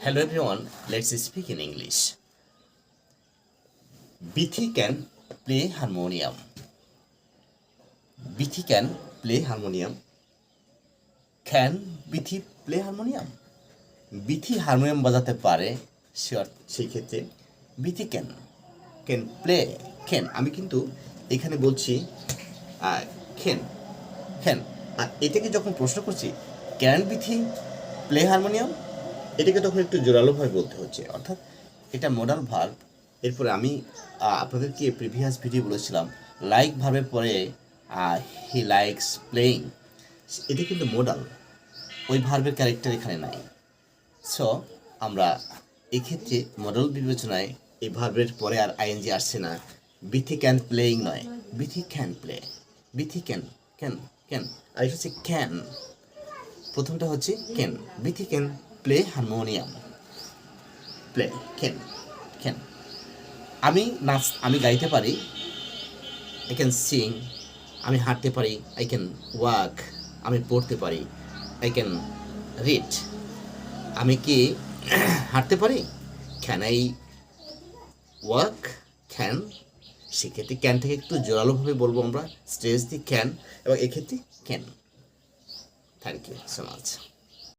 Hello everyone, let's speak in English. Bithi can play harmonium. Bithi can play harmonium. Can Bithi play harmonium? Bithi harmonium বাজাতে পারে সেই ক্ষেত্রে Bithi can play can আমি কিন্তু এখানে বলছি ক্যান আর এটাকে যখন প্রশ্ন করছি ক্যান বিথি প্লে হারমোনিয়াম এটাকে তখন একটু জোরালোভাবে বলতে হচ্ছে অর্থাৎ এটা মডাল ভার্ব। এরপরে আমি আপনাদেরকে প্রিভিয়াস ভিডিও বলেছিলাম লাইক ভার্বের পরে হি লাইকস প্লেয়িং, এটা কিন্তু মডাল, ওই ভার্বের ক্যারেক্টার এখানে নাই। সো আমরা এক্ষেত্রে মডেল বিবেচনায় এই ভার্বের পরে আর আইএনজি আসছে না, বিথি ক্যান প্লেয়িং নয়, Bithi can play, Bithi can can can আর এটা হচ্ছে ক্যান, প্রথমটা হচ্ছে can, Bithi can play harmonium, play can can. আমি গাইতে পারি, আই ক্যান সিং। আমি হাঁটতে পারি, আই ক্যান ওয়াক। আমি পড়তে পারি, আই ক্যান রিড। আমি কি হাঁটতে পারি, ক্যান আই ওয়াক, ক্যান। সেক্ষেত্রে ক্যান থেকে একটু জোরালোভাবে বলবো আমরা, স্ট্রেস দি ক্যান, এবং এক্ষেত্রে can. Thank you so much.